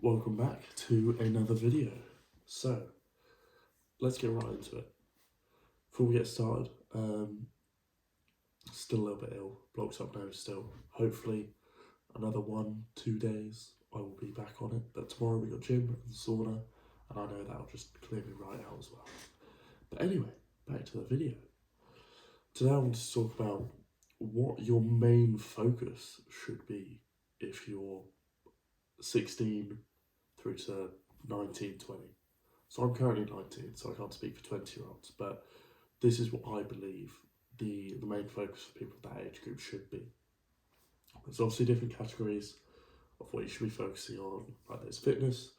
welcome back to another video. So, let's get right into it. Before we get started, still a little bit ill, blocked up nose still. Hopefully, another 1-2 days, I will be back on it. But tomorrow we got gym and sauna, and I know that'll just clear me right out as well. But anyway, back to the video. Today I want to talk about what your main focus should be if you're 16 through to 19, 20. So I'm currently 19, so I can't speak for 20-year-olds, but this is what I believe the main focus for people of that age group should be. There's obviously different categories of what you should be focusing on, like there's fitness,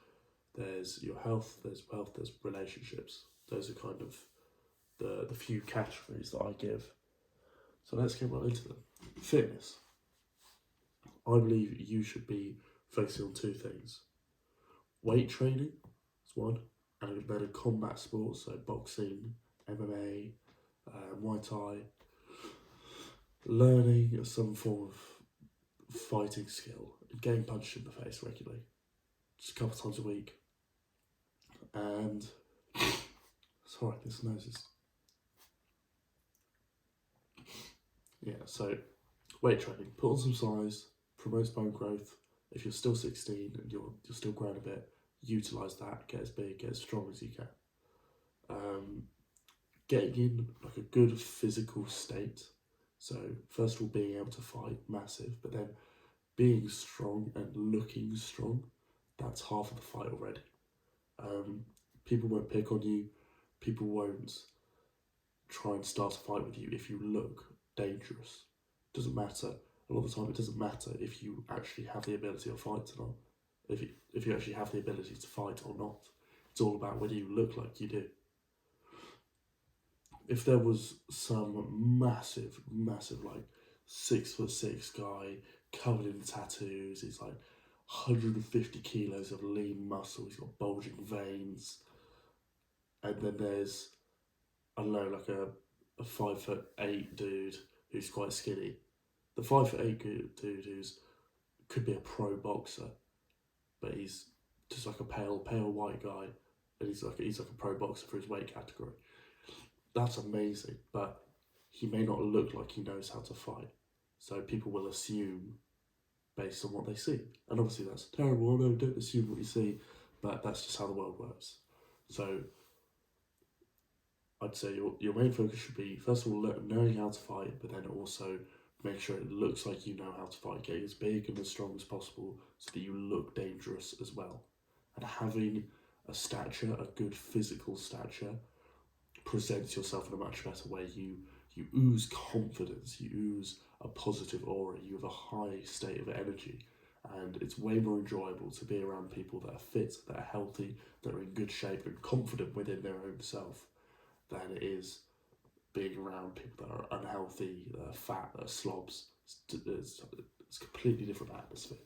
there's your health, there's wealth, there's relationships. Those are kind of the few categories that I give. So let's get right into them. Fitness. I believe you should be focusing on two things. Weight training is one, and then a combat sports, so boxing, MMA, Muay Thai, learning some form of fighting skill, and getting punched in the face regularly, just a couple times a week. And, sorry, this nose is... Yeah, so weight training, put on some size, promotes bone growth. If you're still 16 and you're still growing a bit, utilise that, get as big, get as strong as you can. Getting in like a good physical state. So first of all, being able to fight, massive, but then being strong and looking strong, that's half of the fight already. People won't pick on you, people won't try and start a fight with you if you look dangerous. Doesn't matter. A lot of the time it doesn't matter if you actually have the ability to fight or not. If you actually have the ability to fight or not. It's all about whether you look like you do. If there was some massive, like 6'6" guy covered in tattoos, he's like 150 kilos of lean muscle, he's got bulging veins, and then there's, I don't know, like a 5'8" dude who's quite skinny. The 5'8" dude could be a pro boxer, but he's just like a pale white guy, and he's like a pro boxer for his weight category. That's amazing, but he may not look like he knows how to fight. So people will assume based on what they see. And obviously that's terrible, no, don't assume what you see, but that's just how the world works. So I'd say your main focus should be, first of all, knowing how to fight, but then also make sure it looks like you know how to fight, getting as big and as strong as possible so that you look dangerous as well. And having a stature, a good physical stature, presents yourself in a much better way. You ooze confidence, you ooze a positive aura, you have a high state of energy, and it's way more enjoyable to be around people that are fit, that are healthy, that are in good shape and confident within their own self than it is being around people that are unhealthy, that are fat, that are slobs. It's a completely different atmosphere.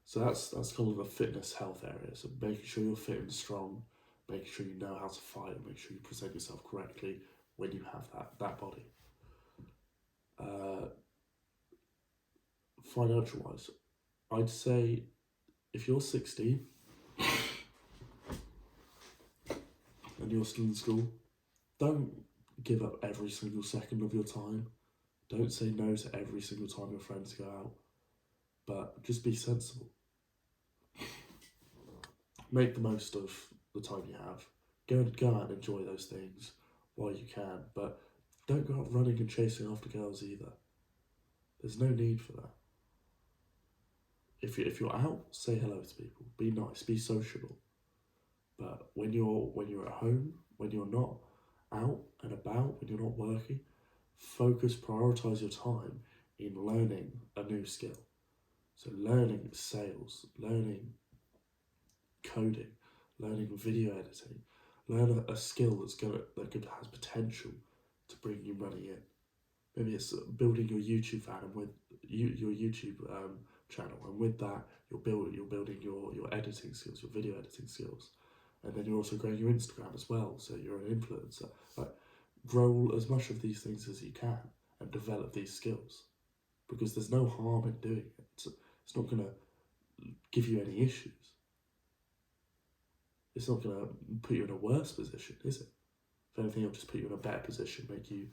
So that's kind of the fitness health area. So making sure you're fit and strong, making sure you know how to fight, and make sure you present yourself correctly when you have that body. Financial wise, I'd say if you're 16 and you're still in school, don't give up every single second of your time. Don't say no to every single time your friends go out, but just be sensible. Make the most of the time you have. Go out and enjoy those things while you can, but don't go out running and chasing after girls either. There's no need for that. If you're out, say hello to people. Be nice. Be sociable. But when you're at home, when you're not out and about, when you're not working, prioritise your time in learning a new skill. So learning sales, learning coding, learning video editing, learn a skill that has potential to bring you money in. Maybe it's building your YouTube channel your YouTube channel, and with that you're building your editing skills, your video editing skills, and then you're also growing your Instagram as well. So you're an influencer. Like, grow as much of these things as you can and develop these skills, because there's no harm in doing it. It's It's not going to give you any issues. It's not going to put you in a worse position, is it? If anything, it'll just put you in a better position, make you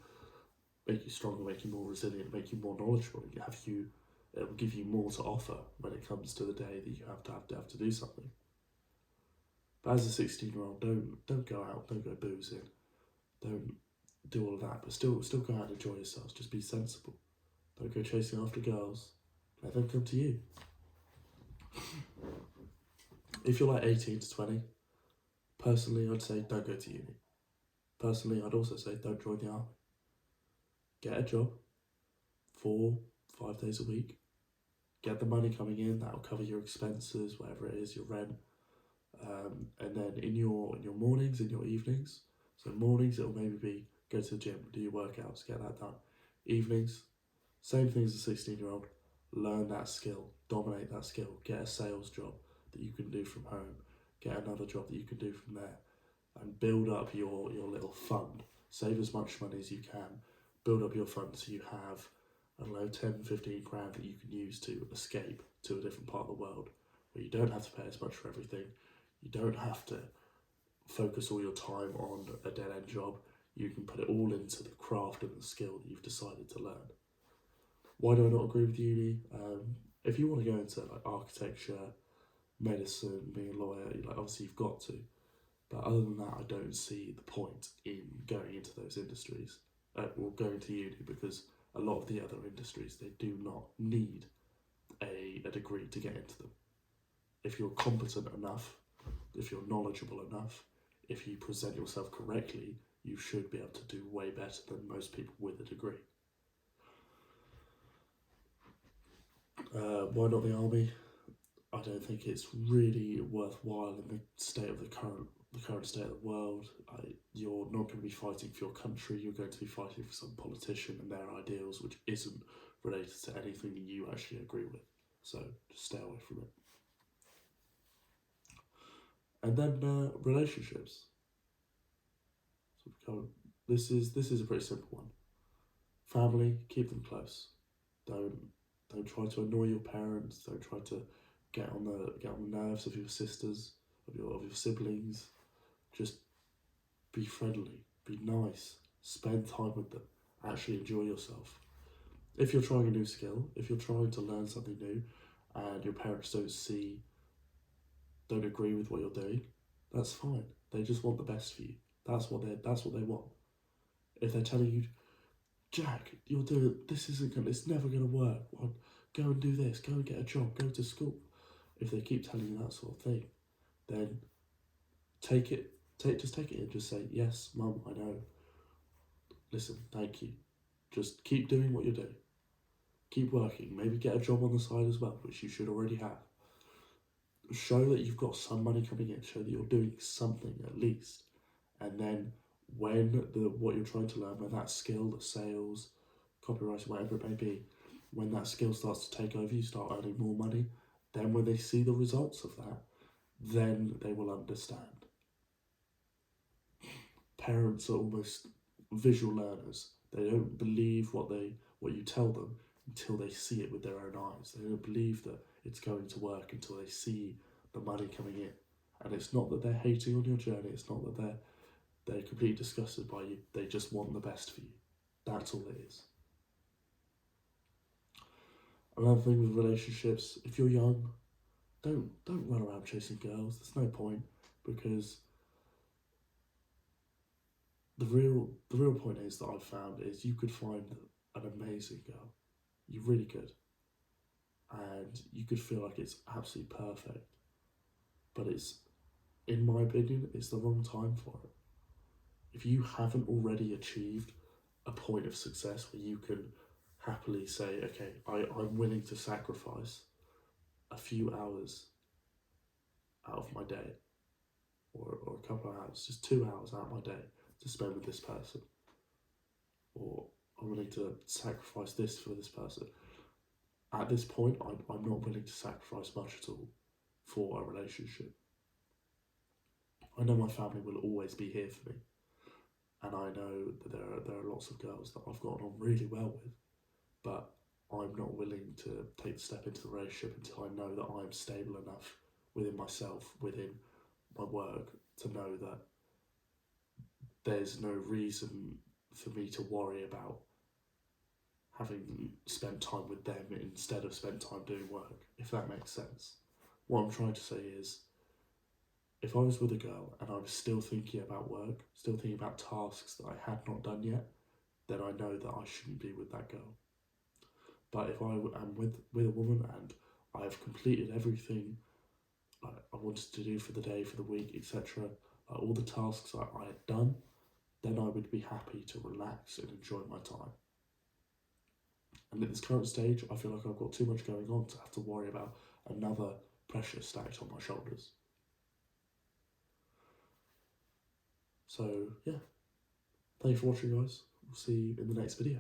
stronger, make you more resilient, make you more knowledgeable. It will give you more to offer when it comes to the day that you have to do something. But as a 16-year-old, don't go out, don't go boozing, don't do all of that, but still go out and enjoy yourselves. Just be sensible. Don't go chasing after girls. Let them come to you. If you're like 18 to 20, personally, I'd say don't go to uni. Personally, I'd also say don't join the army. Get a job, 4-5 days a week. Get the money coming in, that'll cover your expenses, whatever it is, your rent. And then in your mornings, in your evenings, so mornings it'll maybe be go to the gym, do your workouts, get that done. Evenings, same thing as a 16-year-old, learn that skill, dominate that skill, get a sales job that you can do from home, get another job that you can do from there, and build up your little fund. Save as much money as you can, build up your fund so you have, I don't know, 10-15 grand that you can use to escape to a different part of the world, where you don't have to pay as much for everything, you don't have to focus all your time on a dead-end job, you can put it all into the craft and the skill that you've decided to learn. Why do I not agree with uni? If you want to go into like architecture, medicine, being a lawyer, obviously you've got to. But other than that, I don't see the point in going into those industries or going to uni, because a lot of the other industries, they do not need a degree to get into them. If you're competent enough, if you're knowledgeable enough, if you present yourself correctly, you should be able to do way better than most people with a degree. Why not the army? I don't think it's really worthwhile in the state of the current state of the world. You're not going to be fighting for your country, you're going to be fighting for some politician and their ideals, which isn't related to anything that you actually agree with. So just stay away from it. And then relationships. So this is a pretty simple one. Family, keep them close. Don't try to annoy your parents. Don't try to get on the nerves of your sisters, of your siblings. Just be friendly, be nice, spend time with them, actually enjoy yourself. If you're trying a new skill, if you're trying to learn something new, and your parents don't agree with what you're doing, that's fine. They just want the best for you. That's what they want. If they're telling you, Jack, it's never gonna work. Go and do this. Go and get a job. Go to school. If they keep telling you that sort of thing, then take it and just say, yes, Mum, I know. Listen, thank you. Just keep doing what you're doing. Keep working. Maybe get a job on the side as well, which you should already have. Show that you've got some money coming in. Show that you're doing something at least. And then when what you're trying to learn, when that skill, the sales, copywriting, whatever it may be, when that skill starts to take over, you start earning more money, then when they see the results of that, then they will understand. Parents are almost visual learners. They don't believe what you tell them until they see it with their own eyes. They don't believe that it's going to work until they see the money coming in. And it's not that they're hating on your journey, it's not that they're completely disgusted by you, they just want the best for you. That's all it is. Another thing with relationships, if you're young, don't run around chasing girls. There's no point, because the real point is that I've found is you could find an amazing girl. You really could. And you could feel like it's absolutely perfect. But in my opinion, it's the wrong time for it. If you haven't already achieved a point of success where you can happily say, okay, I'm willing to sacrifice a few hours out of my day, or a couple of hours, just 2 hours out of my day to spend with this person, or I'm willing to sacrifice this for this person. At this point, I'm not willing to sacrifice much at all for a relationship. I know my family will always be here for me, and I know that there are lots of girls that I've gotten on really well with, but I'm not willing to take the step into the relationship until I know that I'm stable enough within myself, within my work, to know that there's no reason for me to worry about having spent time with them instead of spent time doing work, if that makes sense. What I'm trying to say is, if I was with a girl and I was still thinking about work, still thinking about tasks that I had not done yet, then I know that I shouldn't be with that girl. But if I am with a woman and I have completed everything I wanted to do for the day, for the week, etc., all the tasks I had done, then I would be happy to relax and enjoy my time. And at this current stage, I feel like I've got too much going on to have to worry about another pressure stacked on my shoulders. So, yeah. Thank you for watching, guys. We'll see you in the next video.